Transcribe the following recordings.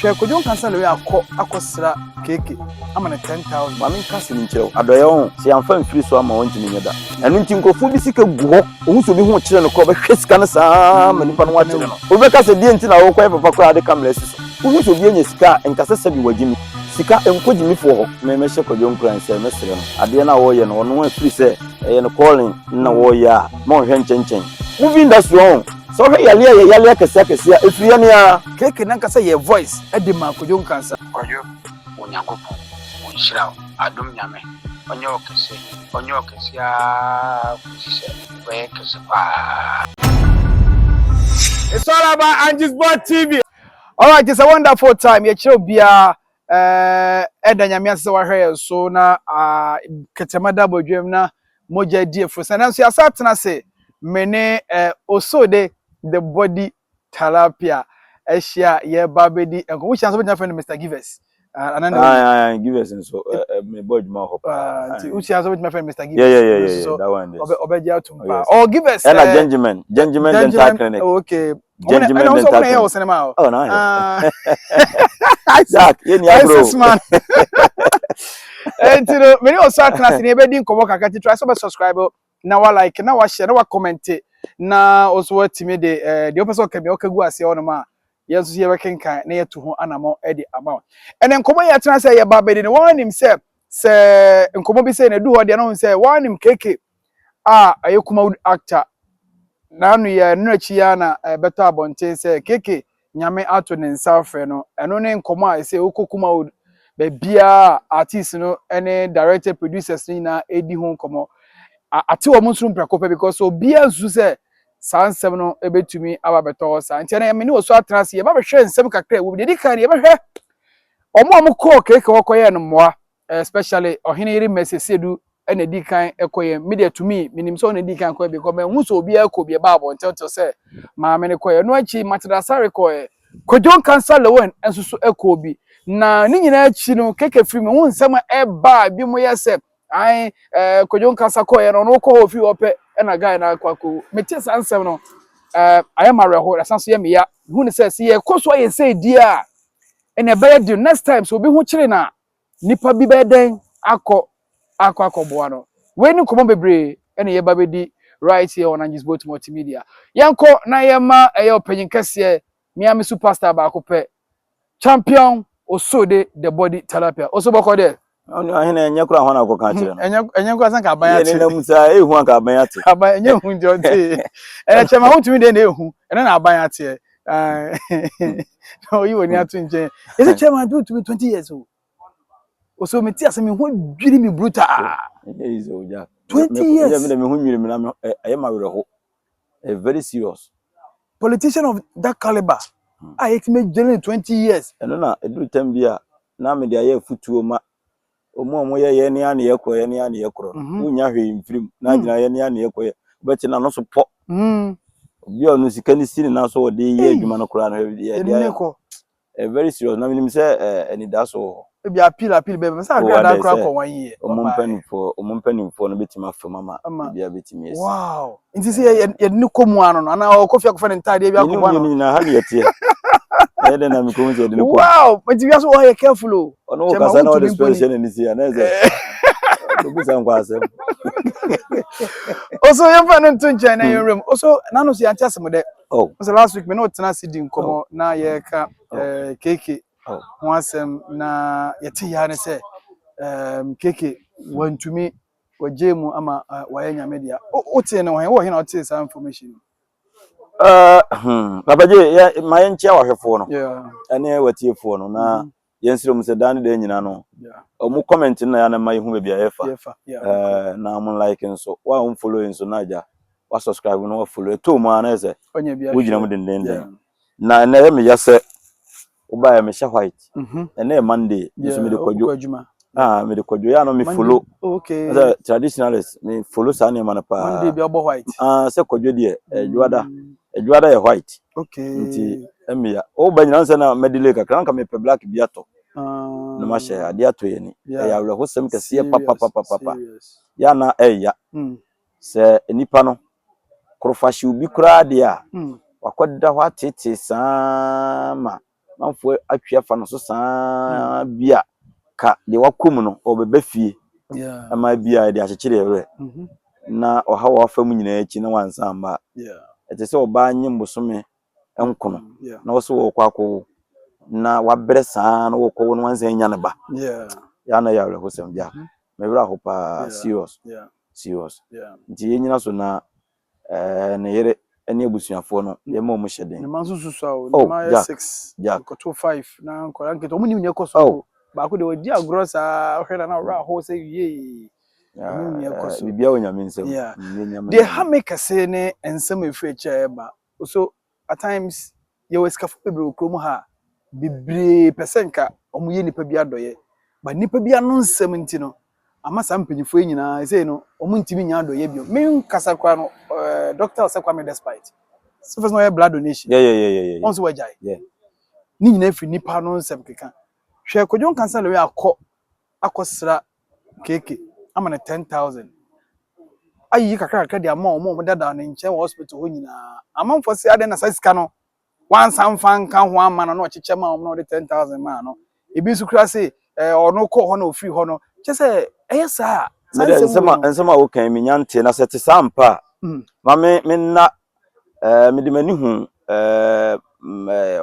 hwe kodwo kansa le akosra keke ama na 10,000 ma men kase ni nkyerɛ adoye ho se amfa mfiri so ama won ntimi nyeda ɛno nti nkofo bi sika gu hɔ ohun so bi ho kyerɛ no kɔ bɛhwɛ sika no saa ma nipa no wa kyerɛ no obɛka se die nti na wo kɔ papa kɔ ade kamera siso ohun so bi anya sika nkasa sabi wagimi sika enkogimi fo hɔ me hyɛ kodwo nkran sɛ mesere no ade na wo yɛ no ɔno afiri sɛ ɛyɛ no calling na wo yɛ a ma ɔhwɛ nkyɛnkyɛn movie industry on so hwɛ yale akɛse efiri ne a keke na nkasa yɛ voice ɛde ma kodwo kansa kodwo onyankopɔ onhyira adom nyame onye okese a kusise we kese pa. It's all about Angie's Sport TV. All right, it's a wonderful time. You should be Eda nyame ase wa hwe so na ketemada bodwem na moja die fo sana so asatena se mene osode the body tilapia ehia ye babedi enko which answer be friend Mr. Givers ananda Givers so me board ma hop which answer be friend Mr. Givers yeah that one this obeji atumpa or Givers and Gentleman dental clinic okay Gentleman dental clinic oh no Jack you ni bro and you know many also class ni be din komo kakati try so be subscribe na wa like na wa share na wa comment na also what me the person can be okagu ase ono ma yeso ye wekenkan na yeto ho anamo e di amount and then komo ya tena say ye ba be ni one him say nkomo bi say na du ho de na say one him keke ayekuma actor na anu ye no achi ya na beto abonten say keke nyame ato ne nsa afre no eno ne nkomo a say okokuma be bia artist no any director producers ni na edi ho nkomo ati wo munsum prekope because obia zu say sansem no ebetumi ababeto sa nti na me ni oso atrase ye ba behwe nsem kakra wo de kan ye behwe omo ko keke wokoye no moa especially ohene iri mesesedu ena di kan ekoye media to me minim so na di kan ko because me hu so obia ko bia ba abonto say ma me ne koye no achi matadasare koye kodjon cancer lewon ensusu ekobi na ni nyina achi no keke free me hu nsem eba bi mo yese ai kodjon cancer koye no ko ho free ope ena guy na kwako meti sansem no ayamareho asanso ye me ya hu ne say ye koso ye say dia ena be do next time so obi hu kire na nipa bi be den akọ no we ni komo bebre ena ye ba be di right here on Angie's Sport Multimedia yanko na ye ma opanyin kase miami superstar ba akopɛ champion osode the body tilapia osoboko de onu ahina enye kura ho na akoka kire no enye kura san ka ban ate ye ne musa ehu aka ban ate aban enye hu jonte chema hu tumi de na ehu ena na aban ate no you woni atu nje is it chema do to be 20 years old oso meti asemi hu dwiri mi brutal is oja 20 years me hu nwiri mi na ayema were ho very serious politician of that caliber it may generate 20 years eno na edu tambia na me de aye futuo ma omo ye ne ane ye koye ne ane ye kro unya hwe mfirim na gina ye ne ane ye koye beti na no so po obi onu sika ni sini na so de ye adwuma no kra na ye very serious na minim say eni da so ebi appeal be say agrada kra ko 1 year omumpanimfo no betima fama bia betimi yes wow nti say ye ni komu ano no na okofia ko fa ntade bia ko ba no ni na ha ye tie ede na mi ko nti ede ni ko wow nti bia so ye careful o ono ka sa na o dispension ni sia na ze obi san kwa asem also ye fa no ntunche na ye room also na no so anti asem de oh so last week me no tena sidi nkomo na ye ka keke ho asem na ye ti ya ne se keke wantumi wajemu ama wayenya media o tie na wo he na o tie sa information papa je ya mayenchi awahwefo no yeah ene watiefo no na yensiro mu se dan de nyina no omu comment na ya na mai hu bia yefa na mu like nso wa hu follow nso na ja wa subscribe no wa follow to mu ana ese wo gina mu den na na ye me yase uba ya me sha white ene monday nso me de kwadwo me de kwadwo ya no me follow okay as a traditionalist me follow sa na man pa monday bi obo white se kwadwo de edwada ye white okay nti emia o ba nyina nse na medile kakra nka me pe black bi ato no ma she ade ato ye ni ya wle hosem kase papa ya na ya se enipa no krofashi ubi kura de a wakoda hwatete sama manfo atwe afa no so saa bia ka de wakom no obebe fie ama bia de akyekere ewe na oha wa fa mu nyina achi na wansamba ete se oba nyim bosome enkono na wo so wo kwako na wabrɛ saa na wo kɔ no wansan nya ne ba ya na ya re hosem bia me bra hopa serious nti yenyina so na ne yere ene abusuafo no ye ma omo hyeden ne manso susu ne ma 6 ko 5 na nkora nketo omo nim ne koso ba ko de wadi agrosa hwela na ra ho say ye bibia onyame nsem de ha make say ne ensem efu eche ba so at times ye weskafu bebre okrom ha bibre percentka omo ye nipa bi adoye ba nipa bi anu nsem nti no amasa mpanyifo nyina say no omo ntimi nya adoye bio me nkasa kwa no doctor say kwa me despite so first no blood donation yeah once we jai ni nyina fi nipa no nsem keka hwe kodjon kansa le we akosra keke ama na 10,000 ayi kakra de ama omo dada na nche hospital ho nyina amanfo se ade na sasika no wansan fan kan ho ama no ocheche ma omo de 10,000 ma no ebi su kra se ono ko ho na ofiri ho no che se eyesa nsema wo kan mi nyante na se te sampa ma me na me de mani hu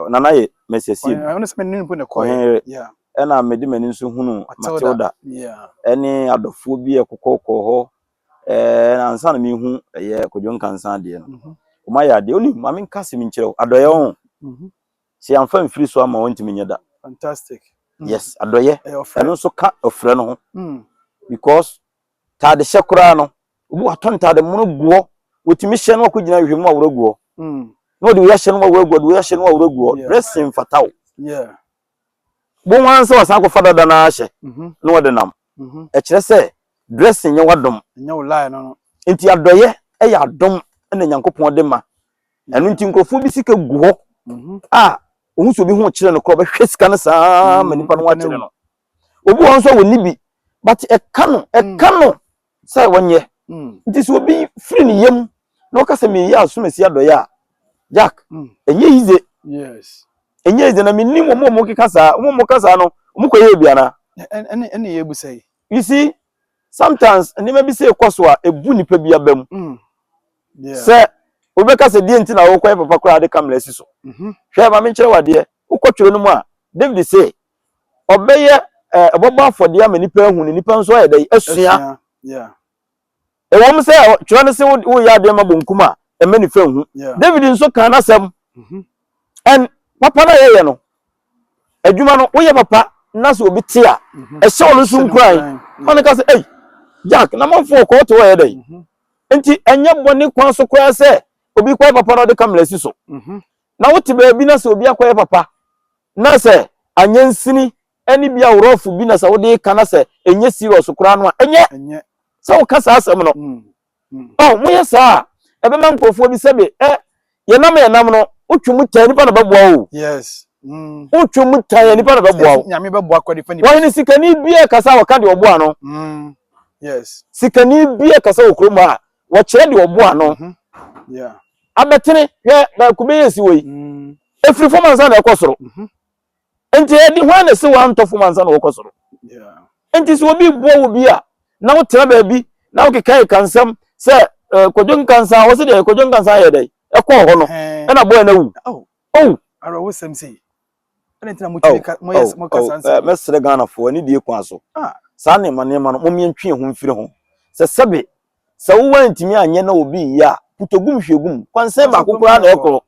nanaye mesesim ono se meni pu ne ko yeah ena me de mani nso hunu Matilda ene adofo bi ekokoko ho na ansa na me hu ye kodjon kansa de no o ma ya de oni ma me nkase mi nkire adoye ho si amfa mfiri so ama wonti menyada fantastic yes adoye eno so ka ofre no ho because ta de hyekura no obu atonta de mono guo wotimi hye no akogina hwemu awuraguo no de we hye no awuraguo de we hye no awuraguo dressing fataw bo wansa wasan ko fada da na hye no wode nam e kire se dressing nye wadom nye ulai no enti adoye e ya dom na Nyankopon de ma enu nti nkrofo bi sika guo ohun so bi hu kire no kro be hwe sika no saa manipa no wa kire no obu won so woni bi but e kano say wonye nti so bi free ni yam no ka se me ya asomasi adoye a Jack enye ize yes enye ize na minim omo kikasa omo kasa no omo koye bia na ene ye bu say you see sometimes ene be say koso a ebu nipa bia bam se obeka se die nti na wo koye papa kura de kamera siso hwe ma me nkire wade ukotwero no mu a David say obeye obobo afode ama nipa hu ni nipa nso ya dai asua wom say twero ne se wo ya de ma bonkuma ema ni fa hu David nso kan na sam en papa na ye no adwuma no wo ye papa na so obi te a e se wo nso nkran on ka se Jack na manfo ko to ye dai enti enye boni kwan so kwa se obi kwa papa no de kamera si so na wo te ba bi na se obi akwa papa na se anyansini eni bia worofu bi na se wo de kana se enye serious kura no enye se wo kasa asem no mo ye sa ebe man kofo bi sebe ye nam no utwum ta nipa na beboa o yes utwum ta nipa na beboa o nyame beboa kwa difa ni wo ni sikani bia kasa wo ka de oboa no yes sikani bia kasa wo kromo a wo kire de oboa no abetene ye na kubeyesi wei efri fomanza na ekosoro enti edi hwana se wa ntofo manza na ekosoro enti so obi bo wo bi a na wo tira ba bi na wo kekai kansam se kodjon kansa wo se de kodjon kansa ye dai ekọ ho no e na bo na wu aro wo sem sei ene tina mo chika mo yes mo kasansa mesre Ghana fo ani die kwan so sa ne ma no mo mientwe ho mfiri ho se sebe se wo wantimi anye na obi ya putogum hwegum kwanse ba kokora na ekọ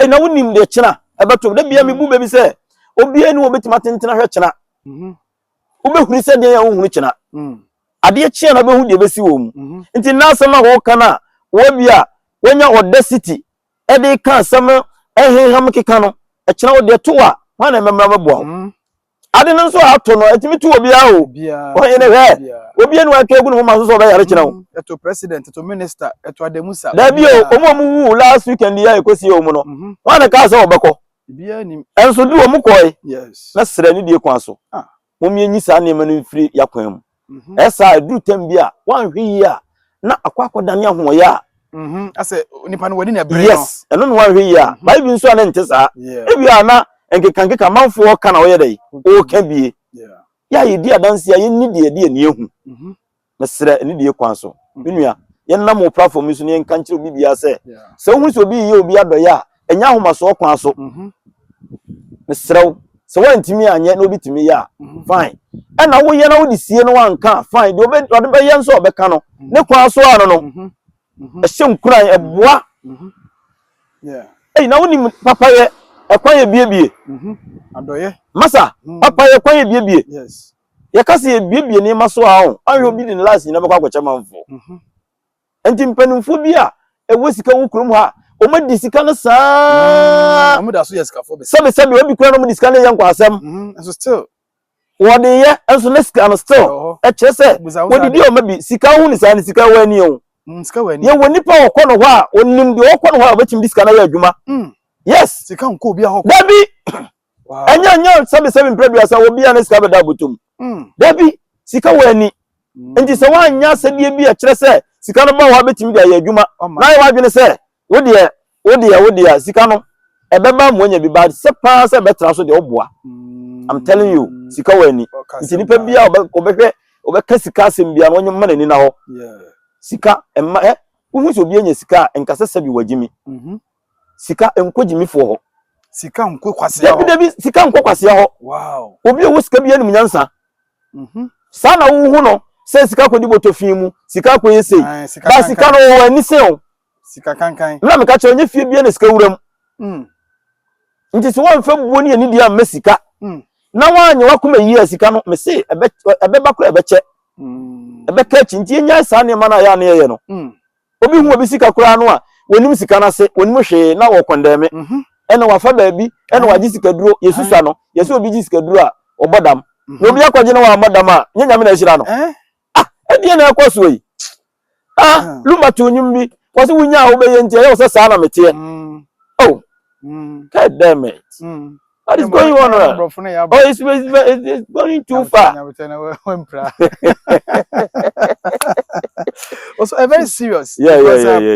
na wonim de kyena ebeto de bia mebu bebi se obi ani obetima tentena hwe kyena obehuri se de ya ohuru kyena ade kyena na behu de besi wo mu nti na asema ho kana wo bia wonya audacity e de kan asema eheham keka no kyena wo de to a wana memra mabua ade no so ato no etimi to obi a o o ene he obi enu aka egu no ma so be yare kyena wo eto president eto minister eto ademusa da bi o omo mu last weekend ya ekosi o mu no wana ka se obekọ bia ni enso du o mu koi yes na sere ni die kwan so momie nyi sa ne ma no mfiri yakwan mu esa du tem bia wan hwi ya na akwa dane ahoya Ase nipa no wadi na bre no. Yes, eno no wan hwe ya. Bible nso ana nte saa. Ebi ana enkekanke manfo ka na wo ye dai. O ka bie. Ya ye di adanse ya ye ni de ni ehu. Mesre ni de kwan so. Menua ye nam o platform so ne nka nkire obi bia se. Se hu so obi ye obi adoye a enya homa so kwan so. Mesre so wantimi anye na obi timi ya. Fine. E na wo ye na wo di sie no wanka. Fine. De obi ode be ye nso obeka no. Ne kwan so ano no. Ehye nkuran eboa. Na woni papa ye ekwan ye biebie. Adoye. Masa, papa ye kwan ye biebie. Yes. Ye kase ye biebie ni maso a ho. Anwe obi di last ni na bekwa kwacha manfo. Enti mpanimfo bi a ewo sika wo kurom ha, o ma di sika no saa. Amu da so ye sika fo be. Sebe obi kura no mo di sika no ye nkwa asem. So still. Wo de ye enso na sika no still. E chese, wo di o ma bi sika hu ni sa ni sika wani o. Sika wani. Ye woni pa wo kɔ no ho a, onim de wo kɔ no ho a betim di sika na ye adwuma. Yes. Sika nko obi a ho. Dabi. Enya sebe mpredu asa obi a na sika be da botum. Dabi sika wani. Enti se wanya sadie bi a kyerɛ sɛ sika no ba wo betim di aye adwuma. Na ye wadwene sɛ wo de sika no ebeba mo nya bi ba se pa se betra so de oboa. I'm telling you, sika wani. Nti nipa bi a obeka sika asem bia no onye ma nani na ho. Sika emma wo so obi anya sika enkasa sabi wagimi. Sika enkogimi fo ho. Sika nko kwase ho. Dabi sika nko kwase ho. Wow. Obi wo sika bi anim nyansa. Sa na wo hu no se sika kodi botofin mu, sika ko yesei. Ba sika no wo ani se o. Sika kankan. Na me ka che onye fie bi na sika wuram. Nti se won fa buo ni ani dia ma sika. Na wanye wakoma yi sika no me se ebe ba kura ebe che. Ebe ka chi nti nya sa ne ma na ya na ye no. Obi hu obi sika kura no a wonim sika na se wonim hwe na wo kondeme. Ena wafa baabi ena waji sika duro yesusa no yesu obi ji sika duro a obodam. Na obi akwaje na wa madam a nya me na hira no. Edi na akwaso yi. Luma to nyimbi wase wunya wo be ye ntia ye wo se sa na mete. Oh. God damn it. What is going on? Oh, it's going too far. Also, very serious. Yeah.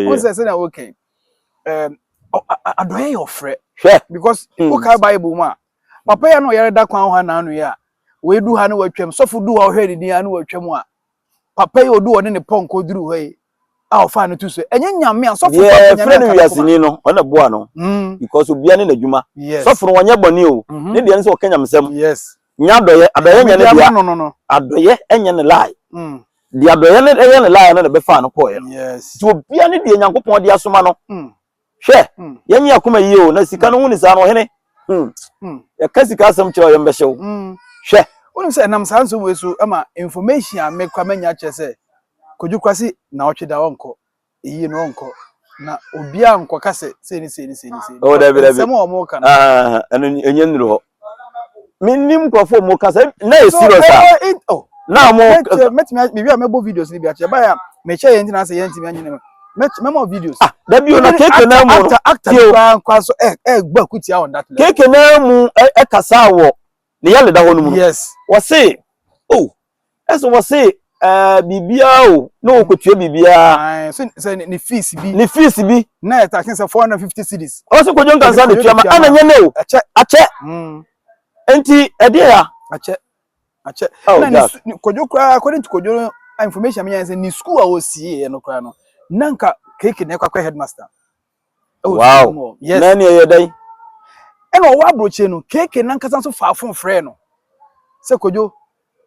Once I said, okay, adoye your friend. Sure. Because okay, Bible ma. Papa ya no yare da kwan ha na anu ya. We du ha na watwam. So fu du ha hwe ni anu watwam a. Papa ya odu one ne ponko duru hwe. A ofa no tu so. Enye nyame a so fu papa nyame. Friend wi asini no, ona boa no. Because obi ane n'adwuma. So fu wonye boni o. Ne de nse o kenya mesem. Yes. Nya adoye nya ne dia. No. Adoye enya ne lie. Di adoye ne enya ne lie na be fa no ko ye. Yes. So obi ane de Nyankopon de asoma no. Hwe. Yenye akoma yi o na sika no hu ni sa no hene. Ya kasika asem kire o ye mbehye o. Hwe. Wonu se nam sa nso wesu ama information a me kwa manya che se Koju kwasi na otweda wonko iyi no wonko na obi a nko kase se ni. Oh dabi se mo mo kan eno enye nuru ho minim krofo mo kase na e serious a na mo metime me bi a mebo videos ni bi a che ba ya me che ye ntina se ye ntimi anyi ne memo videos dabi o na keke na mu actor ba kwaso gba kutia on that level keke na mu kasa wo ne yale da honu mu yes wo say oh eso wo say bibia o no okotue bibia so ni fees bi na eta kin say 450 cedis o so kojo nkansa de tuama ananye ne o ache enti ede ya ache na ni kojo kra according to kojo information me yan say ni school a o sie no kra no nanka keke na kwakwa headmaster wow yes na ni ye dai eno wa broche no keke nanka san so fa fon frɛ no se kojo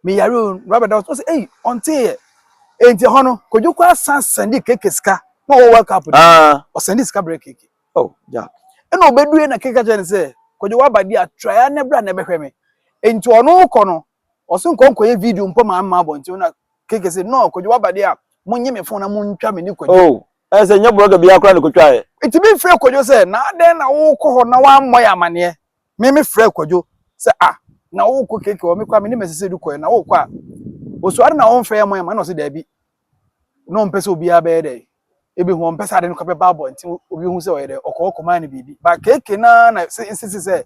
me yare rubber down so say onte enti hono kojo kwa send keke ska no wo work up o send ska break keke oh ja eno obedue na keke je say kojo wa badi a try na bra na behwe me enti ono ko no o so nkonko ye video mpo ma abonti na keke say no kojo wa badi a monye me phone na montwa me ni kojo oh ese nya blogger bia kra ne kotwa e enti me frɛ kojo say na den na wo ko ho na wa mmɔ ya mane me frɛ kojo say na wo ko keke o me kwa me ni mesese du ko na wo kwa osuare na won fe mo na o se da bi no mpese obi abe dey ebe hu mpese ade no ko be babo nti obi hu se o ye dey okoko man bibi ba keke na se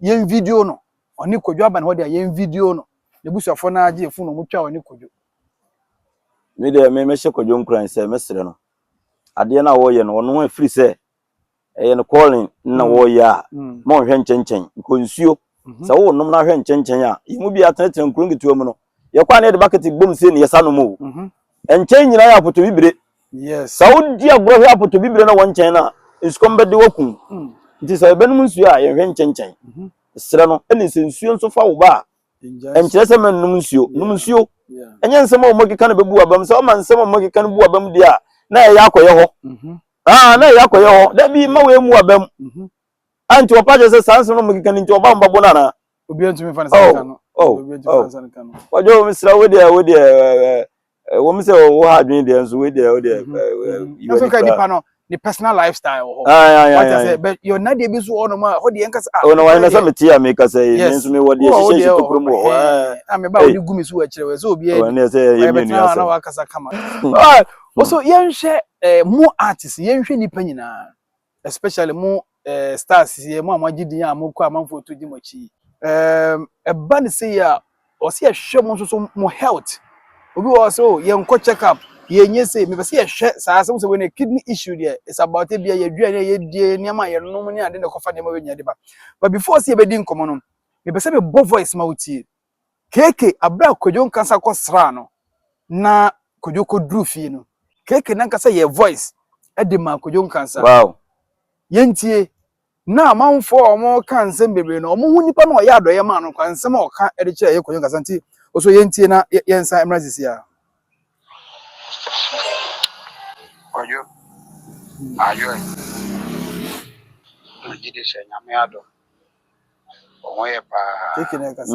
yen video no oni kodwo aba na ho dey yen video no ne busuafo na age efu no mutwa oni kodwo me dey me hye kodwo nkran se mesere no ade na wo ye no no afiri se no calling na wo ya ma hwe nchenchen nkonsuo se wo nom na hwe nchenchen a imu bi atenetene nkurungitu mu no ye kwa na de bucket bom se ne yesa no mu enchen nyina ya apoto bibire yes se wo di agro hwe apoto bibire na wo nchen na eskombe de wakun nti se benum nsuo a ye hwe nchenchen sere no ene se nsuo nso fa wo ba enkyere se men num nsuo enye nsem o mogika na bebu abam se o man nsem o mogika na bu abam dia na ya akoye ho na ya akoye ho da bi ma we mu abam anti opa je se sanse no mogika nti oba mbabo na obi antumi fa na no obi antumi fa na no wajo misra we de wo mi se wo ha adwen de nso we de you so kind pa no the personal lifestyle ho what I say but your na de bi so ono ma ho de enka no wa na se meti ya make say nso me wo de hye kokoro mu ho me ba wo de gumi so wa kire we so obi e na se ye me nu asa na wa kasa kama also yenhwe mu artists yenhwe nipa nyina especially mu stars ye mu amagidin a mu kwa amanfo to di mochi eba ne say ya o se hwe mu so mu health obi wo so ye nko check up ye nyese me be se hwe saa asem so we na kidney issue there is about e bia ye duane ye die niam ye nom ne ade ne kofa de ma we nya de ba but before se be di nkomo no me be se be bo voice ma utie keke abra kodjon kansa ko sra no na kodjo ko dru fie no keke nan kasa ye voice e de ma kodjon kansa wow yentie na amanfo omo kan nsem bebre no omo hu nipa na oya adoye ma no kan nsem o ka e de kire ye kodjon kansa nti oso yentie na yensa emrazisi ya Ojo ayo ngide se nyame ado omoye pa keke na kasa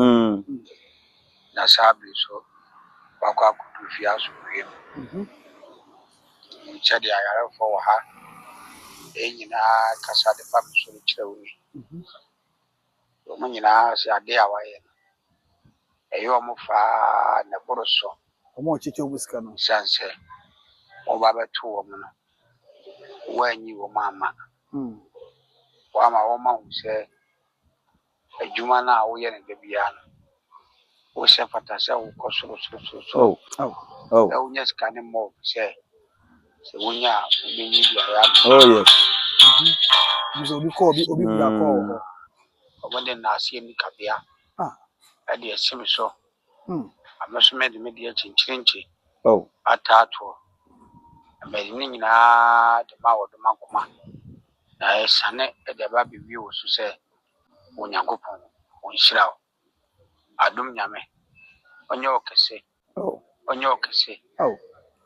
na sabi so bakwa kudu fi aso wie chede ayare fo wa ha enyina kasa de fam so kire wi o nyina se ade awaye eyo mo fa na boroso omo chiche obuska no sanse o baba tu o mo no wanyi wo mama wa ma wo ma se ejuma na wo ye ne de bia no wo se fata se wo ko so e wo nya ska ne mo se wonya be nyi bia ya yes muzo obi gura ko o de na se ni kabia e de sim so ameso me de me de chinchinchi atato me ni nyina de ma wo de makoma na esane e de ba bibi wo so se onyankopon onhyira wo adom nyame onye okese onye okese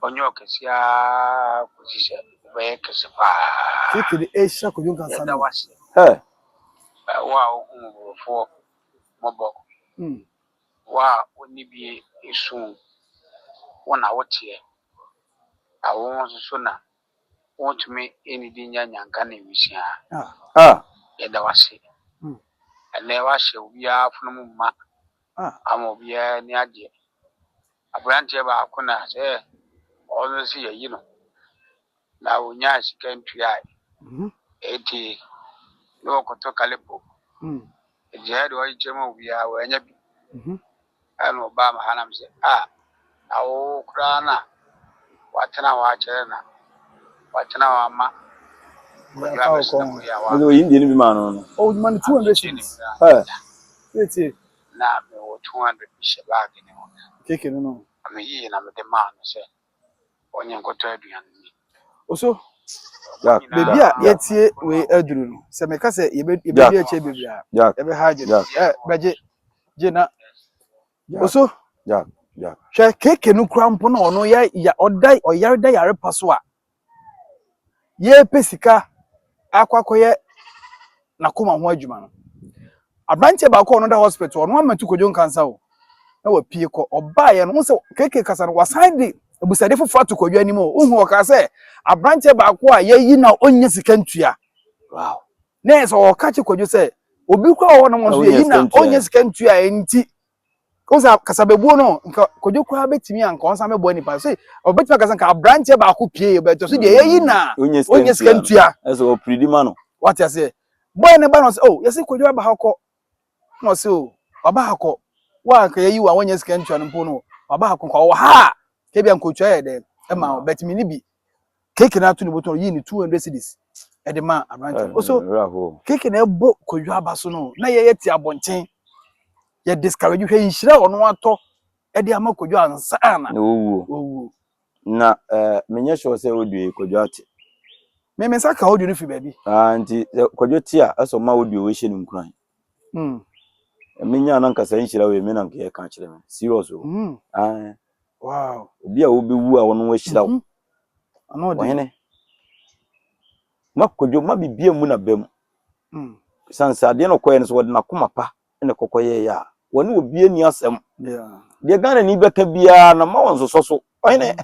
onye okese a kusise we kese pa keke de esha kodjon kansa no wa umufo mobo wa oni bi isu wona wotie awon so na wotumi enidi nyanyanka na wisia yeda wase ele wahye obi afunu mu ma ama obi ni ade abrante ba akuna se ono si yeyi no na onya sika ntua eti no koto kalepo ejado oyi chema obi a wanya bi ano ba ma hanam se awo krana watena wa cherena watena wa ma no indi ni bi ma no old man 200 shillings eti na me wo 200 shebag ni ho keke no ame yi na me de ma no se onye nkoto aduan ni oso bebi a yetie we aduru no se me ka se ye be eche bebi a ye be haje beje je na oso hwe keke no krampo na ono ya odai oyare da yare paso a ye pesika akwakoye na koma ho adwuma no abranche ba ko no da hospital ono amatu kodjon kansa o na wa pie ko oba ye no se keke kasa no wasan de ebusade fofo atokodwa anim o hu o ka se abranche ba ko a ye na onye sika ntua wow na so o ka che kodjo se obi kwa wo no mo so ye na onye sika ntua enti ko sa kasa bebuo no nka kodjo kwa betimi anka on sa mebo nipa so obetimi kasa nka abranche ba ko pie beto so de ye na onye sika ntua eso o pridi ma no what you say boy ne ba no say yes kodjo ba ha ko no say baba ha ko wa ka yi wa wonye sika ntua no mpo no baba ha ko kwa wo ha ke bia nkotwa ye de e ma betimi ni bi cake na to ni boton yi ni 200 cedis e de ma abrante also cake na ebo kodwo abaso no na ye ti abonchen ye discourage hwe nhira ono ato e de ama kodwo ansa na owu na menye sure say odue kodwo ate me saka odue no fi baby nti kodwo ti a aso ma odue we hye ni nkuran menya nan kasa nhira we me nan ke ka kire me serious o wow obi a obewu a wono wa hyira wo ano de hene makodwo ma bibia mu na bam sansa de no koye no so wode na koma pa ene kokoye ya woni obi ani asem de Ghana ni beka bia na ma wonso so hene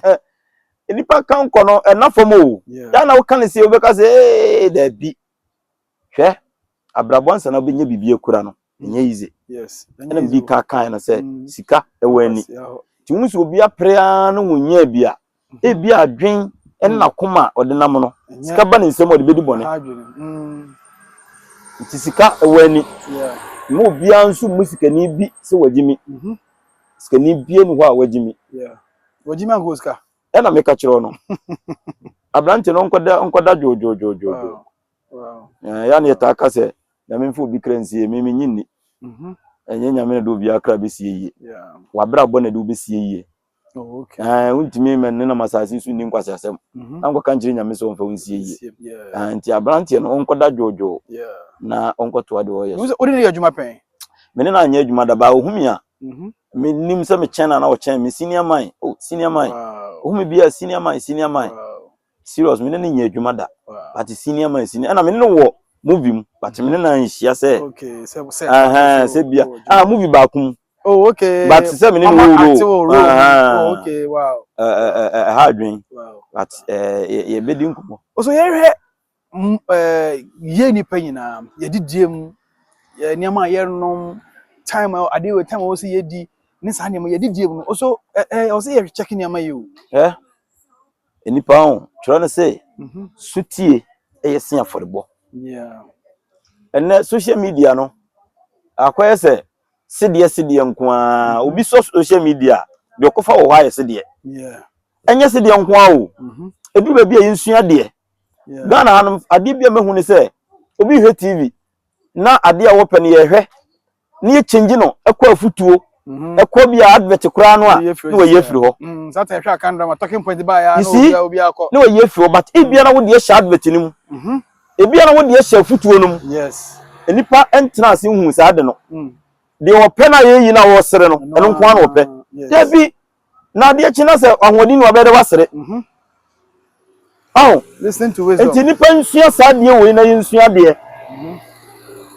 enipa kan kono enafom o ya na wo kan se obeka se da bi hwe abrabonsa na obenya bibia kura no enye easy ene bi ka kan na se sika ewani ti mu so obi aprea no wonya bia e bia adwen enna koma ode nam no sika ba ne nsem ode bedi bone ti sika ewani mo bia nso mu sika ni bi se wagimi sika ni bia ni ho a wagimi wagimi anko sika ena me ka kire no abrante no nkoda jojo wow ya na yeta aka se na me mfu bi kransie me nyinni enye nyame na do bi akra be sie yi wa bra bo na do be sie yi okay untimi men na masasi su ni nkwase asem anko kan kire nyame so mfa unsie yi anti abrante no nkoda jojo na onkoto ade o yes odi ne adwuma pen me ne na anya adwuma da ba ohumia me nim se me chena na wo chen me senior man senior man ohumi bia senior man serious me ne nya adwuma da but senior man ana me ne wo movie mu but me ne na nhia se okay se bia movie ba kum okay but se me ne wo okay wow ha dwen but ye bedi nkumo so ye hwe ye ni panyina ye didiem ye niam ye nom time ade we time wo se ye di ni sa niam ye didiem no so o se ye check niam ye o enipa on tro na say sutie ye sen aforebo ene social media no akoye se sidie nko a obi social media de okofa wo ha ye sidie enye sidie nko a o edu ba bia yinsua de Ghana hanum ade bia mehu ni se obi hwe TV na ade a wo pe ne ye hwe ni ye change no ekwa afutuo ekwa bia advert kura no a no we ye firi ho sata hwe akanda ma talking point ba ya no obi akọ no we ye firi ho but e bia na wo de ye advert ni mu e bia na wo de ye afutuo no mu yes enipa entrance hu sa ade no de wo pe na ye yi na wo sere no eno nko na wo pe debi na de chi na se ahodi no obede wasere listen to wisdom enti nipa nsua sa de we na nsua de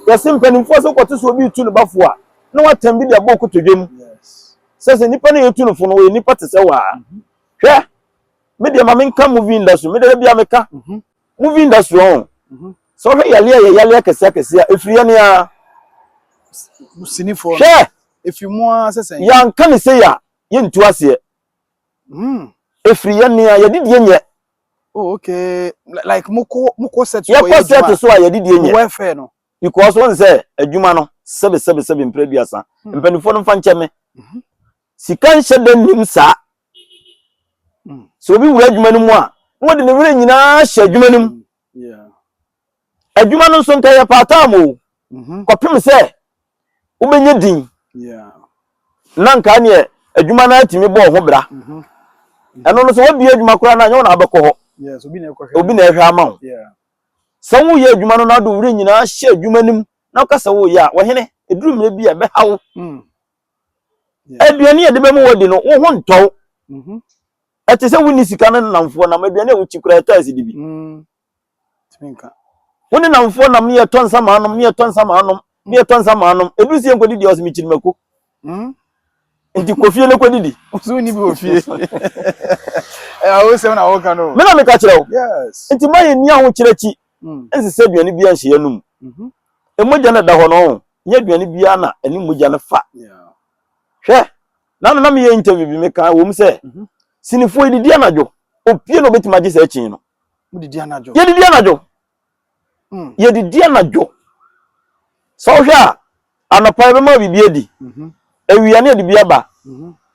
yesi mpanimfo so kwoto so obi tu no bafo a na watam bi de aboko todwem se nipa na yetu no fo no we nipa te se wa hwe me de ma menka movie industry me de bia meka movie industry on so hwe yale akese a efiri ne a sinifo hwe efi mo asesen ya nka ne se ya ye ntu ase efiri ne a ye didie nye okay like muko set so ye set so a ye didie nye welfare no because one say adwuma no sebe mpreduasa mpanifo no fa ncheme sika nche dem nim sa so bi wura adwuma no mu a wo de ne wura nyina hye adwuma no mu adwuma no so nka ye part-time o kopim se wo benye din na nka ne adwuma na atimi bo ho bra eno no so wo bi adwuma kora na anya na abekọ ho obi na ehwe ama ho sanwu ye adwuma no na do wure nyina hye adwuma nim na kasa wo ya wo hene eduru mre bia be hawo aduane ye de be mu wodi no wo ho ntow ete se woni sika no namfo na aduane wo chikura eta asidi bi timinka woni namfo na me ye tonsa ma anom eduru sie nkodi di osimi chirimako enti kofie le kodidi so ni bi ofie awo se na wo kan no me na me ka kire wo yes enti maye ni aho kirechi ense se aduane bia nhye num emoja na da ho no nya aduane bia na ani moja na fa hwe na me ye interview bi me ka wo mu se sinifo didi anajo opie no betima je se achin no mu didi anajo ye didi anajo ye didi anajo so hwe anapa be ma bibie di ewia na de bia ba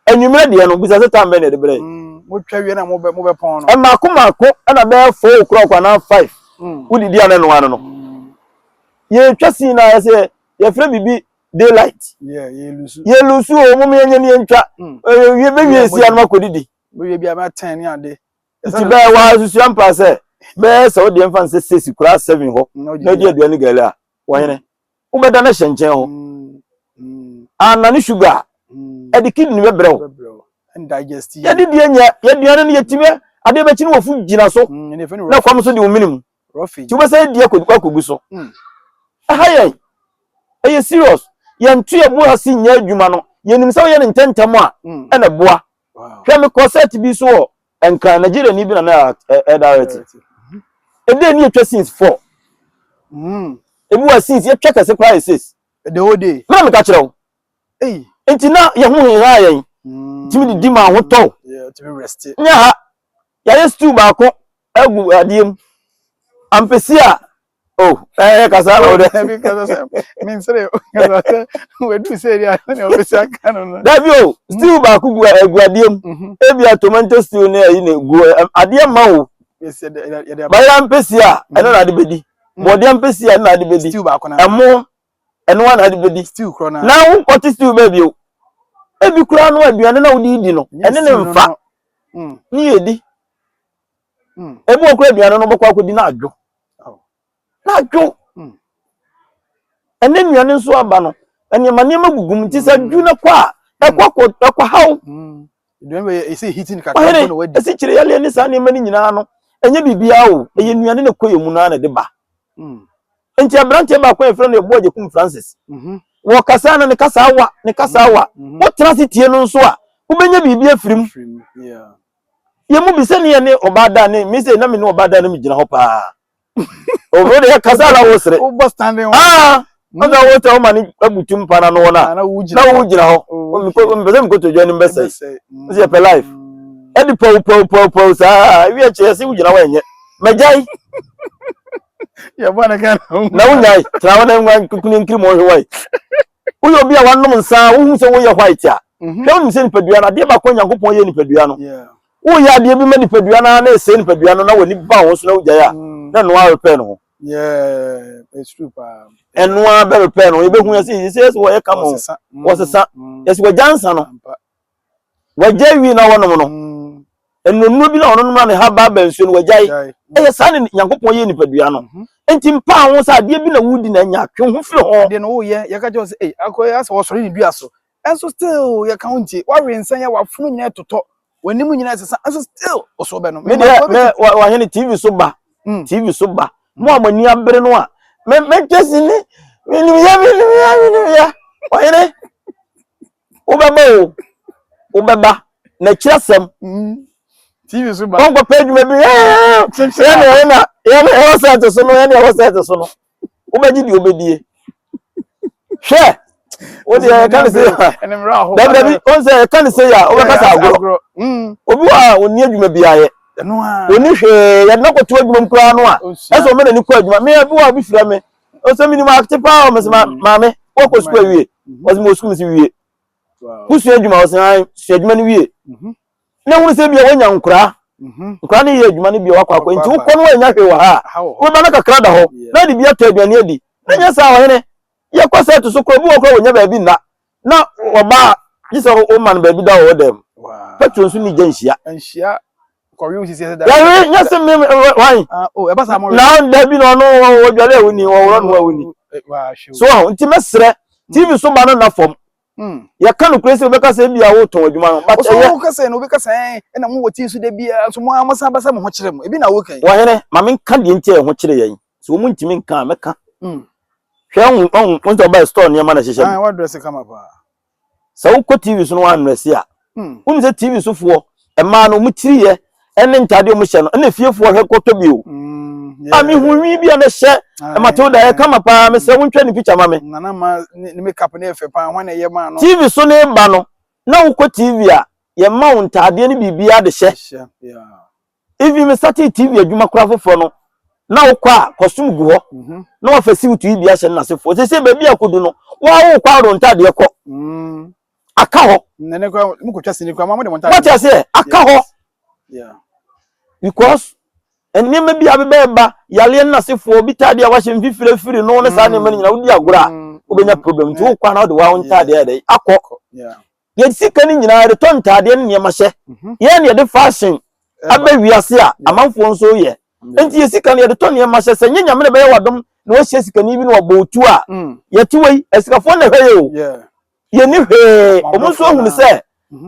enwumre de no bisa se tambe na de bre mo twa wie na mo be pon no e maako na be 4 o'clock na 5 udidi ana no ano no ye twasi na ye se ye frɛ bibi daylight ye lusu o mo me nya ne ntwa ye be wie si anu akodidi we bia ma 10 ni ade ti be wa susu ampa se be se o de mfa nse 6 kura 7 ho na di aduane gale a wo hene wo be da na hyenchen ho anani sugar e di kidney be brew and digest ye di enya ye duane ne yetime ade be chi ne wofu gina so na kwam so di wo minim ti wo be se di akogu so ahaye eye serious ye ntu ye bo hasi nya adwuma no ye nim se wo ye ntentem a e na boa hwe me corset bi so enka Nigeria ni bi na direct e dey ni etwa since 4 e bi wa since ye twa kase price 6 the whole day na me ka kire wo enti na ye hu ha yen timi di ma ho to to be rested nya ha ya ye stew ba ko agu adiem ampesia kasa na ode min sere we do say ya na o besi aka no Davio stew ba ku agu adiem e bia tomato stew na yi na gu adiem ma wo ba ya ampesia eno na de bedi body ampesia na de bedi stew ba ko na emo eno na de bedi stew kro na na wo kwoti stew ba bio e bi kura no aduane na wo di no ene ne mfa ni edi e bi okura aduane no bokwa akodi na adwo na dwo ene nuane nso aba no ene ma magugum ti sa dwu na kwa ekwa haw do we e say hitting kakra no wadi esi kire yale ni sa ne ma ni nyina no enye bibia o eye nuane ne koye mu na de ba enti abrante ba kwa efre no eboje kum Francis wo kasa na ne kasa awa wo transitie no nso a wo benya bibia firim ye mu bi se ne ne obada ne mi se na me ne obada ne mi gina ho pa over there kasala wo sere o boss standing oga wo te o mani abutum pana no na wo gina ho o mi ko to join mbese se pe life e di po sa wi a che se wo gina wa enye majai ya bana kan na wo nyai tra wo na ngwan kukuni nkiri mo hwai wo yo bia wannom nsa wo hu se wo ye white a hwe wo se nipadua na de ba ko Nyankopon ye nipadua no wo ya de bi ma nipadua na na ese nipadua no na woni ba wo so na wo gya na no a repair no it's true pa eno a be repair no ye be hu ya se wo ye kamo wo sesa yes wo jansa no wo jawi na wonom no eno bi na wonom na ne ha ba ba nsuo no wo jai e sa ne Nyankopon ye nipadua no enti mpa ho sa de bi na wudi na nya twe ho firi ho de no wo ye ka jo se akoya se wo sori ni dua so enso still ye county wa rensan ya wa funu nyina toto wanimu nyina sesa enso still oso be no me wa hene TV so ba TV so ba mo amani abere no a me twesi ni ni ya wa hene ubeba na kirasem TV so ba ko page me bi ya na ho set so no ya na ho set so no ubeji di obedie hwe o de kan se David on se kan se ya o ka sa agro obi wa oni adwuma biaye no a oni hwe ya na koto adwuma mkura no a eso me na ni ko adwuma me abi wa bi fira me o se minimum active power me maame o ko school wie o se mo school si wie kusu adwuma o se adwuma ni wie na hunu se bia wanya nkura nkura ni ye adwuma ni bia wakwa nti wo ko no wanya hwe wa ha wo ba na kakra da ho na di bia to aduane adi na nya sa wa hene ye kwasa to so kro bi wo kro wonya ba bi na oba jisa o man ba bi da wo dem patron so ni janhia anhia ko wi sisi da ya nya se me wan e ba sa mo na da bi no wo dwale woni wo woro no woni so nti mesre TV so ba no na fom ya kan ko ese obeka se bia wo ton adwuma no but ya wo ka se no obeka se na mo woti su da bia so mo amasa ba sa mo ho kire mo e bi na wo kan wa hene ma men ka de nti e ho kire yen so mo ntimi nka meka hwe on to buy store ne ma na hyehyem wa dress kama pa sa wo ko TV so no wa nrese a woni se TV so fo e ma no mu kiriye ene ntade mu hye no ene fiefo hwe koto bio ami huwi bia na hye e ma to da e kama pa me se wontwa ni picture ma me nana ma ni makeup na efe pa hwan na ye ma no TV so ne ba no na wo ko TV a ye ma wo ntade ne bibia de hye even me start TV adwuma kura fofo no na wo kwa costume gu ho na wo fasi wutu bia hye na sefo se ba bia kodu no wo wo kwa ro ntade ko aka ho nene kwa mukotwa sini kwa ma mo de ntade what you say aka ho Yeah. Because and near maybe abeba yalian na se for bi tade a wahye mfifire no ne saa ne mani nyina wodi agora obenya problem to kwa na de wa won tade ya dai akọ yeah ye sika ni nyina de ton tade ne ma hye ye ne de fashion aba wiase a amanfo nso ye enti ye sika ne de ton ne ma hye se nyanya me be wadom na wo hye sika ni bi no obotu a ye tiwei esikafo na hwe yo yeah ye ni hwe omunso hunu se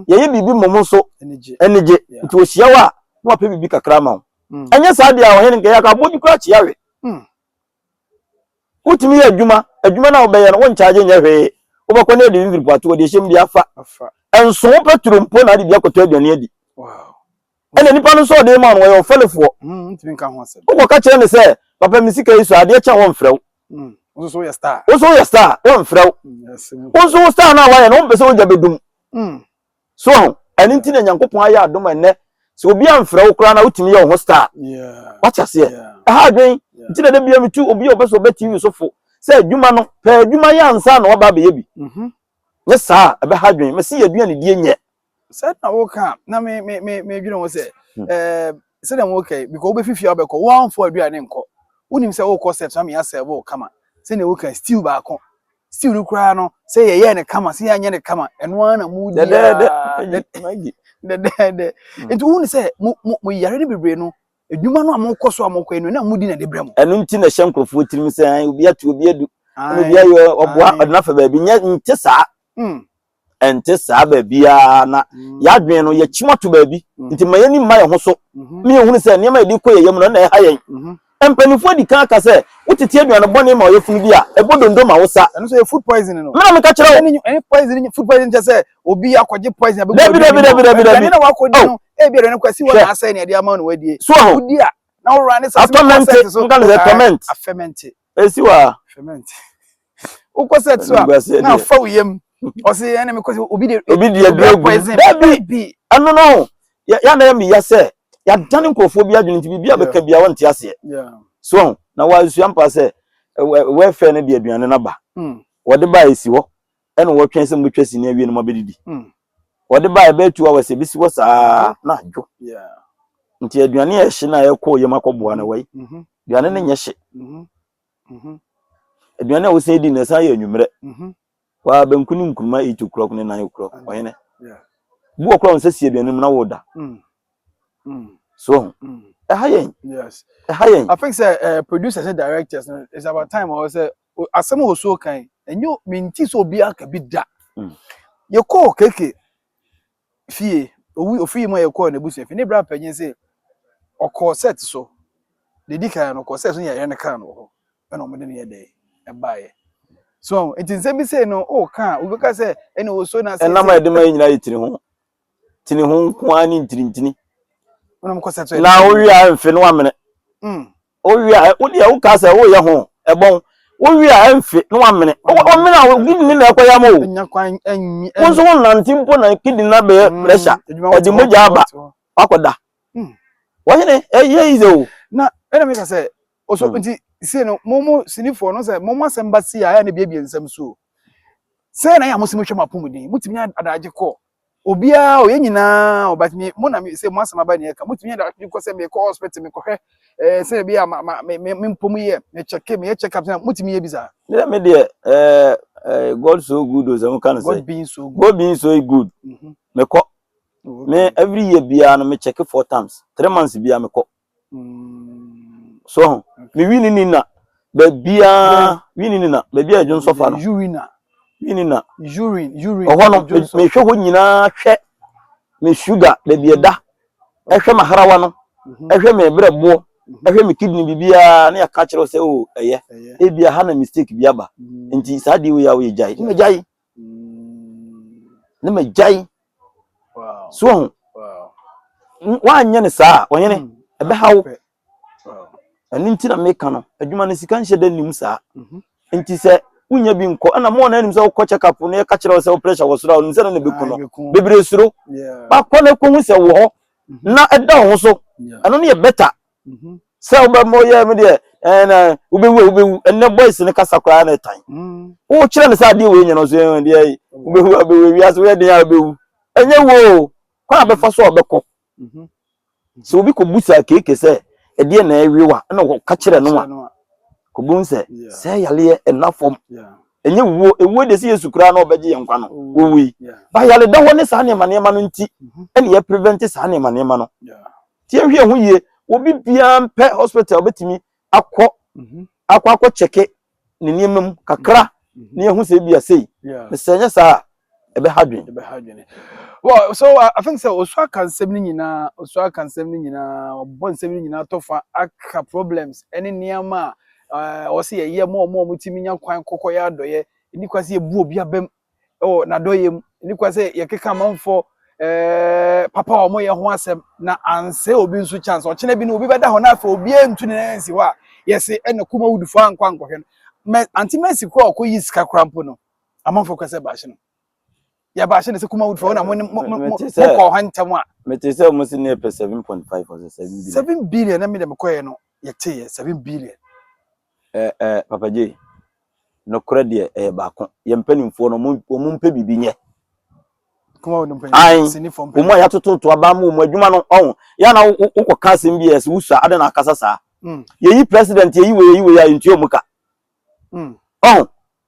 ye ye bibi momunso enije nti wo hye wa na pe bibi kakra ma anya saade a wohene nke ya ka bodu kra chi yawe utimi ya adwuma na obeye no won charge nya hwe obakọ na edi report wo de hyem bia fa enso petro mpo na de bia koto aduane adi wow ene nipa no so de ma no wo ofalefo ntimi nka ho asem obọ ka kire ne se papa misika iso ade cha won frɛw so ya star won frɛw so star na wa ye no mpese wo jabedum so ene ntine nyankopon aya adom ene so obi amfra wo kra na utimi ye ho star yeah wacha se ha dwen ntine de bia mitu obi obeso beti so fo se adwuma no pa adwuma ya ansa na oba be ye bi ye sa ebe ha dwen me se ye aduane die nye se na wo ka na me dwene wo se se dem okay because obe fifi obekọ wo anfo aduane nkọ unim se wo ko set na me ya se wo kama se na wo ka stew ba akọ stew no kra no se ye ne kama se ya nye ne kama eno ana mu dia de enti wo ni se mo yare ne bebre no edwuma no amokọ so amokọ eno na mudi na de brem eno nti na hye nkrofo tirim se an obi atu obi edu obi ayo oboa odnafa ba bi nya nti saa ente saa ba bia na ya dwen no ye chimoto ba bi nti mayani ma ye ho so me ehunu se ne ma edi kọ ye yem no na e ha yen empanifo di kan aka se utiti aduane bone ma oyefunu bi a ebodondo ma wosa eno so ye food poisoning no me ka kire any poisoning food poisoning just say obi akọje poison be bi na wakọdi no e bi no kwasi wo na asa ne de ama no wadie so ho udi a na wo rane sa so nkan ze ferment esi wa ferment uko set so na fa uyem o se ene me kwasi obi de poison be anu no ya na mi ya se ya dane nkofo bi adwene nti bibia beka bia wonte ase so na wa su ampa se we fe ne de aduane na ba wode ba esi ho ene wo twen se mo twasi na awie no mabedidi wode ba e ba tu wa se bisi wo saa na adwo nti aduane ya hye na ye kọ ye makoboa na wai aduane ne nye hye aduane wo se di na sa ye anwumre wa bankuni nkuruma 8 o'clock ne 9 o'clock oyene bu okra won se si aduane mu na wo da so yes I think say producers and directors it's about time or say asem o so kan enyo minti so obi aka bi da ye call keke fie ofi mo ye call na busu fi ne bra panyin say okọ set so dedi kan no ko set so ye ne kan no e no mo de ne dey e baaye so it is be say no o kan obi ka say ene o so na say na ma de ma nyina yitiri ho ko ani ntiri na o wi a mfe no amene o wi a o dia o ka say o ye ho ebon o wi a mfe no amene o mene a gidi na ekoya ma o nya kwan enyi o so na ntimpo na kidi na be pressure o di moja aba akoda wo hene ye izo na ene me ka say o so nti say no momo sinifo no say momo asem si ya na bia nsem so say na ya mosimi hwe mapomudin mutimi adaje ko obia o yenyina obatimi mo na say mo asema ba ne ka mutimi adaje ko say me ko hospital me ko hwe say bia me mpomu ye me check up mutimi ye biza me de God so good o say can say God being so good me ko me every year bia no me check 4 times 3 months bia me ko so me winini na ba bia winini na ba bia adwon sofa no winina urine oho no me hwe ho nyina hwe me sugar ba bia da ehwe maharawa no ehwe me brebo ehwe me kidney bibia na ya ka kire o se o eye e bia ha na mistake bia ba nti sa di we ya we jai ne me jai wow so wa nya ne sa onyene ebe hawo ani nti na meka no adwuma no sika nhye da nim saa nti se unya bi nko na mo na anim se wo check up no e ka kire o se pressure wo sura o se na beku no bebre suro ba ko na ko hu se wo ho na eda ho so ano ne better se oba mo ye me de na ubewu enne boys ne kasa kwa na tan wo kire ne sa de we nya no so e de ubewu wi aso we de ya ubewu enye wo kwa be fa so obekọ so obi ko busa keke se e de na ewiwa na ka kire no a ko bun se se yale enafom enye wo de se Yesu kura na obeje yenkwa no wo wi ba yale da ho ne sa ne manema no nti ene ye prevent sa ne manema no tie hwe ho ye obi bia mpe hospital betimi akọ cheke ne niemam kakra ne hu se bia sei ne senya sa ebe hadwen well so I think so oswa kansem ni nyina obon sem ni nyina tofa aka problems ene niama o se ye mo mutimi nya kwan kokọ ya doye ni kwase ebu obi abem na doye ni kwase ye keka manfo papa o mo ye ho asem na anse obi nso chance o chene bi na obi beda ho na afa obi entu ne nansi wa yesi ene kuma wudu fa nkwa nkwohwe anti Messi ko okoyi sika krampo no amanfo kwase ba hye no ya ba hye ne se kuma wudu fa na mo ko hantam a metese o mo se ne 7.5 or 7 billion na me dem koye no ye teye 7 billion Papa J no kura de baako ye mpanimfo no mo mpe bibi nye kuma wo mpanimfo sinifo mpanimfo mo ya tototo aba mo adwuma no on ya na wo kasem bi es wusa ade na akasa saa ye yi president ye yi we ya ntuo muka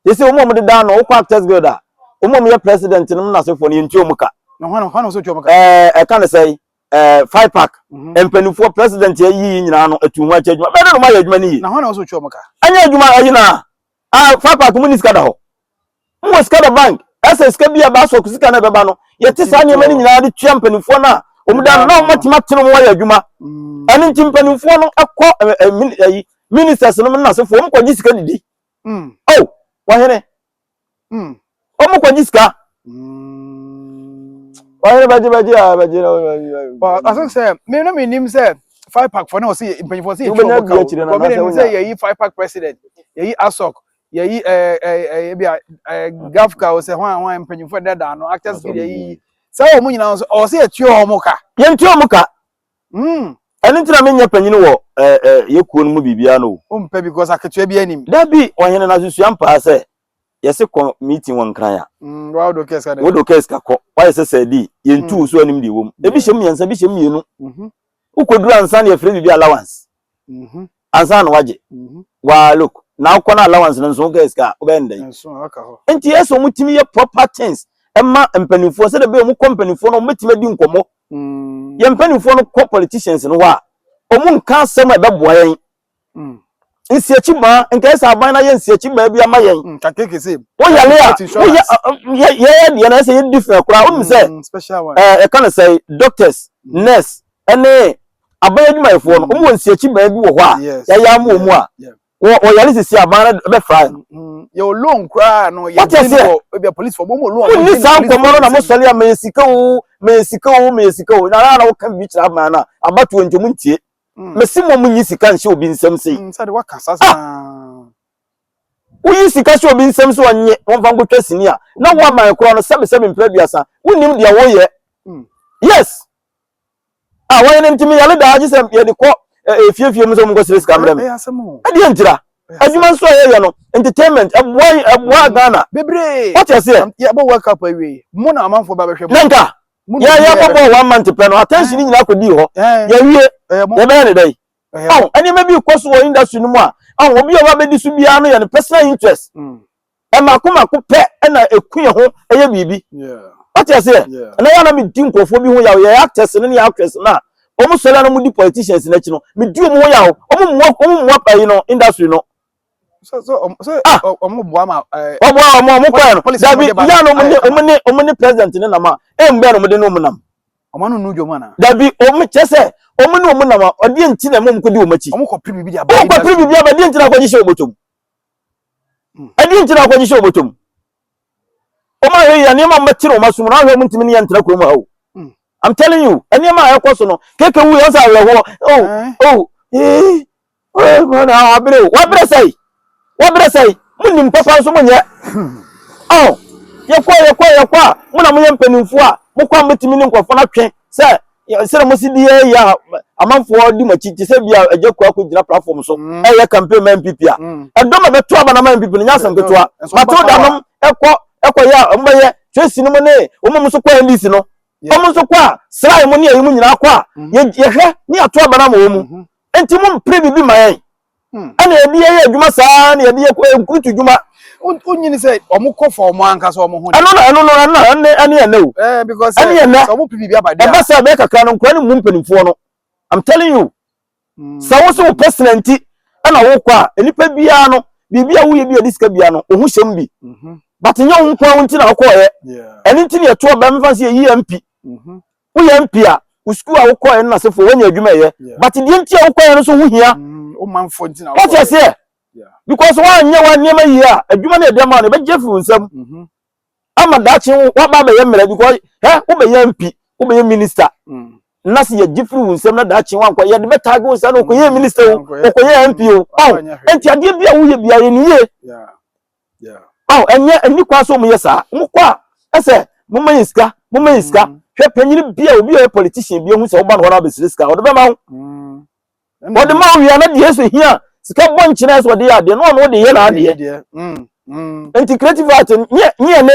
ye se mo de da no wo actors guild a mo ye president no na sefo no ntuo muka no hwana so tuo muka kan say 5 pack empanimfo president ye yi nyina no atu ho adwuma be no ma ya adwuma ni na hwana so tuo muka anya adwuma ayi na 5 pack mo ni skada ho mo skada bank asa ska bia ba so kusika na beba no ye ti sa ne mani nyina de tua mpanimfo na omudan na omatima teno mo ya adwuma ani nti mpanimfo no akọ ministers no na sefo mo kwaji sika didi wa here o mo kwaji sika wa here baji I think say me no me nim say 5 pack for now see mpanimfo say ye 5 pack president ye asok ye bia gafka o se hwan mpanimfo dada no actors guild ye say o mu nyina o se etuo o mu ka ye ntuo mu ka ani ntina me nya panyini wo ye kuo no mu bibia no o mpa because aketua bi anim da bi ohene na susua mpa se ye se ko meeting won kran ya wa do kes ka wo do kes ka ko wa ye se se di ye ntu so anim di wom e bi hyem yensa bi hyem mienu ukodura ansa na ye free bibia allowance ansa na waje wa look na ko na allowance no so kes ka obendai so aka ho enti yeso mutimi ye proper things emma empanifo se de be mu companifo no metime di nkomo ye empanifo no ko politicians no wa omu nka asem e beboa yen nsiachi ma nka esa aban na ye nsiachi ma bia ma yen ka keke se wo yale a ye na se ye different kura o mi se special one e kan say doctors nurse ene aban adwumayefo no omu nsiachi ma bi wo ho a ya mu omu a wo yale sisi aban na be fry yo loan kra no ye be police for mo loan ni san komo na mo sole a mesika o na wo kan bi kira ma na abatu ntemu ntie mesimo munyi sika nse obi nsem sei sade wakasa sa uyi sika so obi nsem so onye won fa ngotwa sini a na wo aman kro no 77 mpraduasa wonim dia wo ye yes wo ne ntimi yale da agi sem ye de ko efie mu so mo go sire sika mrem ade ntira adwuma nso ye no entertainment abwa Ghana bebre what you say ya bo work up away mo na amanfo ba behwe nanka ya bobo 1 month pe no attention nyina akodi ho ya wie ya be ne dai ani me bi koso wo industry no mu a obi o ba be di su bia no ya no personal interest e makoma ko pe na ekue ho eye bibi what you say na ya na me di nkofo bi ho ya actors ne ya actress na omo sole na mu di politicians na chi no me di omo ho ya omo mo pa yi no industry no so omo boa ma omo kwa no dabi ya no omo ne president ne na ma mbe no mo de no mo nam omo no nujo mana dabi omo chese omo ne omo nam odi enti na mo ko di omo chi omo ko pribi bi dia ba ko pribi bi ba di enti na ko gishe obotom adi enti na ko gishe obotom omo ayi ya ne ma matire omo so na ahwe mo ntimi ne yantra kuro mu hawo I'm telling you eni ma ayi ko so no keke wu yo sa ho na abre sai wabre sai munim papa so munye yekwa muna munye mpanimfo a mukwa metimi ni nkofo na twen se mo sidi ya amanfo di machichi se bia agekwa akogina platform so eye campaign man MPP a edoma beto aba na man MPP nya sanketo a mato da nom ekwa ya mbaye twesi no ne omum so kwa ndisi no Omo so kwa sra mo ne ayi mu nyina kwa ye hwe ne ato abana mo mu enti mo mpre bibi mayen ana ye ye adwuma saa na ye ko enkutu dwuma onyini say omo kofo omo anka so omo ho ano ye no because omo bibi abade e ba sa be kakra no nkwa ne mu mpanimfo no I'm telling you sa wo so personality ana wo kwa enipa bia no bibia wo ye bia diska bia no ohu hyem bi but nya wo kwa wonti na wo ye eni nti ne to ba mfa se yi MP wo ye MP a wo school a wo kwa ye na sefo wonya adwuma ye but die nti a wo kwa ye no so hu hia o manfo nti na what you say because one nya one nyema yi a adwuma na edema no be jefi unsam ama dachi wa ba be ye mera because wo be ye MP wo be ye minister na se ye jefi unsam na dachi wa kwa ye de betag unsa no ko ye minister o ko ye MP o enti ade bia wo ye bia ye ni ye enye eni kwa so mo ye sa mo kwa ese mo mayiska hwe panyini bia obi o politician bia hu se wo ba no na be siriska wo de be ma wo de ma wi na de yeso hia sika bonchi na so de ya de no de ye na de enti creative art nye ne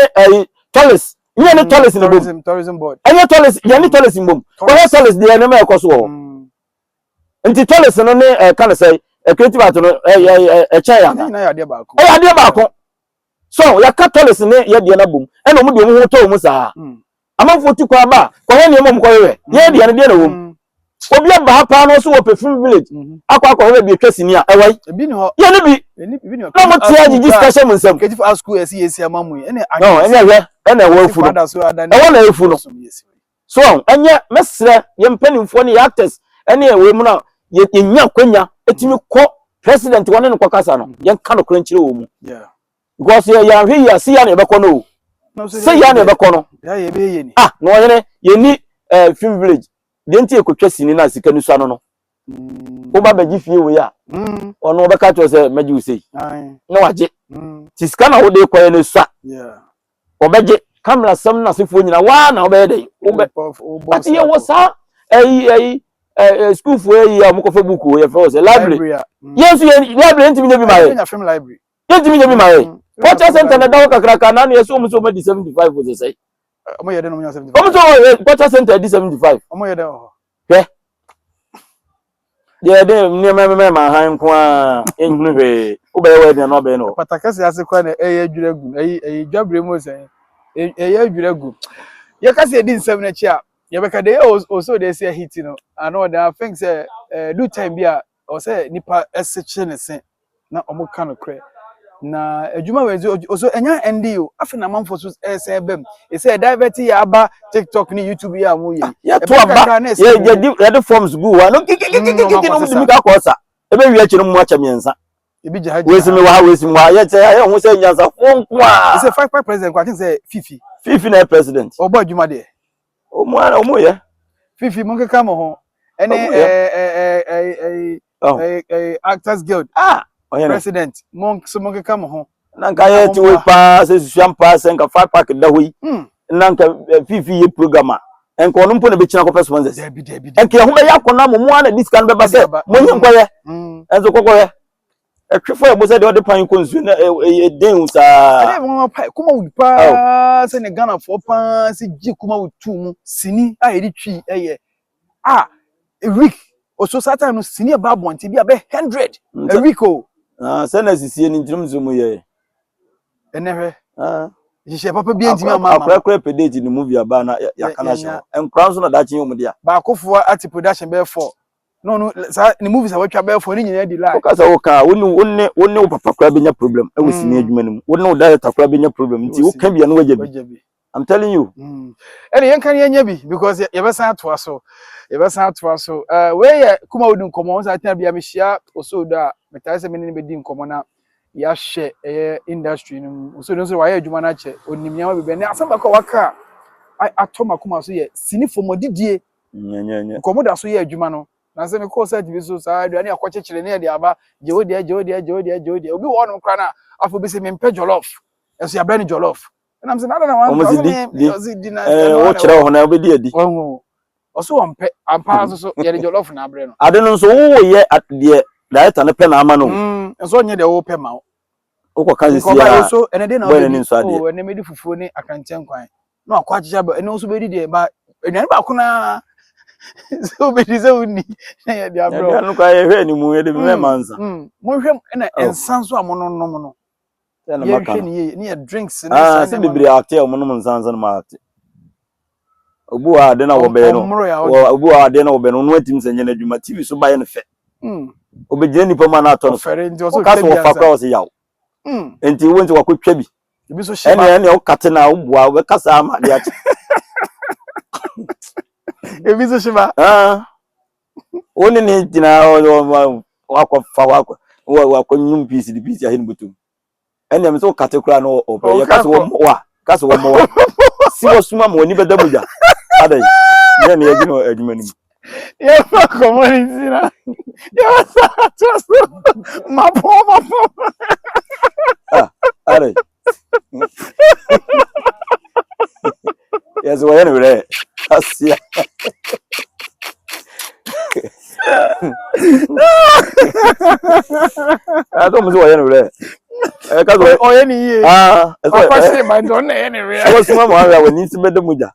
tolis nye ne tolis ne bom tourism board enye tolis ye ne tolis bom ko he tolis de ne ma ekoso ho enti tolis no ne kan say creative art no cha ya na ya de ba ko so ya tolis ne ye de na bom e no mu de mu to mu sa amafo ti kwa ba ko he ne mo ko ye de ne de na wom obi aba hapa no so wo perfume village akwa ho be twasi ni a ewai ebi ni ho ye ne bi na mo tia ji discussion nsam keji for school esi amamu ene no ene wo fu no na efu no so enye mesre ye mpanimfo ne actors ene ewe mu na ye nya kwanya etimi ko president wone no kokasa no ye ka no kranchire wo mu because ye ya hwe ya si ya na be ko no se ya na be ko no ya ye be ye ni no ye ni film village denti ekotwa sini na sika nusu ano no wo ba baji fie we ya ono wo beka to se maji usei no waje ti sika na wo de koye ne sua wo beje camera sam na sefo nyina wa na wo be dey wo be ati ye wo sa school for ye am ko fa book wo ye fa se library yes ye library ntimi nyabi ma ye ntimi nyabi ma ye Pocha center na dawo kakra na ye so mu so ma di 75 wo se omo ye de no mu 75 omo so Pocha center di 75 omo ye de ho de me ma han ko a enhunu hwe wo be we de no be no patakasi ase kwa na adwiragu dwabre mo se adwiragu ye ka se di nsem na chi a ye be ka de also de se hit no ano da think say do time bia o say nipa eseche ne se na omo ka no kre na adwuma we also enya NDO afi na manfo so ese bem e say divert ya aba TikTok ni YouTube ya mu ye ya to aba ye de forms go wa no kiki no mu ka ko sa e be wi akire mu acha miensa e bi jahaji we si mu wa ye che ya hu say nyansa fonko a e say 5 president kwa kin say fifi na president obo adwuma de o mu ye fifi mun ka mo ho ene actors guild president mon ka mo ho nanka ye ti we pa se susuam pa se nka 5 pack da hoyi nanka fifi ye program enka onu mpo na be china ko sponsors enka hu be yakona mo mu ana discount be ba se mo nyi nkoye enzo kokoye etwefo e bo se de ode pan konsu na e den sa ade mo pa kuma wud pa se ne Ghana for pa se ji kuma wud tu mu sini a edi twi eye a week oso satan no sini ba bonti bia be 100 a week o se na sisie ni ntrum zo mu ye enehwe jije papa bi ntimi ama akra pedage ni movie aba na ya kana sho enkran so na da chin omude a ba akofo ati production be 4 no sa ni movies a watwa be 4 ni nyina di lie o ka sa o ka wonni o papa kra benya problem e wosini adwuma ni wonni o director kra benya problem nti o ka bia no wajabi I'm telling you ene yen kan yenya bi because ye be san to aso we ye kuma odun komo sa tina bia me hia osodo a metai se me ni be di nkomo na ya hye industry no so no wa ye adwuma na che onimnya be ne asamba ko waka atoma kuma so ye sinifo modidie nya nkomo da so ye adwuma no na se me ko sa dibi so sa aduane akwakyekere ne de aba jeodi obi wo no kra na afo bi se me mpe jollof eso ya brand jollof and I'm saying na wan di na wo kire ho na obedi adi oso wampe ampa so ye de jollof na abre no ade no so wo ye de director ne pe na ama no so nye de wo pe ma wo kan si ya so ene de na wo ene medi fufuo ne akanten kwan no akwa chicha ba ene so be di de ba Enyan ba ko na so be di so ni na ya dia bro. Ya no kwa ye hwe ni mu ye de me manza. Mo hwem na ensanso amono nom no. Ya na maka. Ni drinks na se bibiri ate omo nom nsansa no ma ate. Obu a de na wo be no. Obu a de na wo be no no atim senye na adwuma TV so ba ye no fe. Obegire nipa ma na ato no. Ka so wo fa kwa wo se yawo. Enti wo nti wakotwa bi. Ebi so sheba. Ene o kate na wo bua wo kasa ama de ate. Ebi so sheba. Oni ni tina wakwa wakwa nyum piece di piece ahin butum. Ene me so kate kura no o ye kasa wo wa. Kasa wo mo wa. Si wo suma mo ni bedamuja. Adai. Ye na ye no adwuma ni. Ye fa community na. Ye sa just ma po. Adai. Yes, wo ye no re. Asia. Ato mo so wo ye no re. Ka so o ye ni ye. Eso. Kwa se ma don na ye ni re. Wo suma mo wa ni si bedamuja.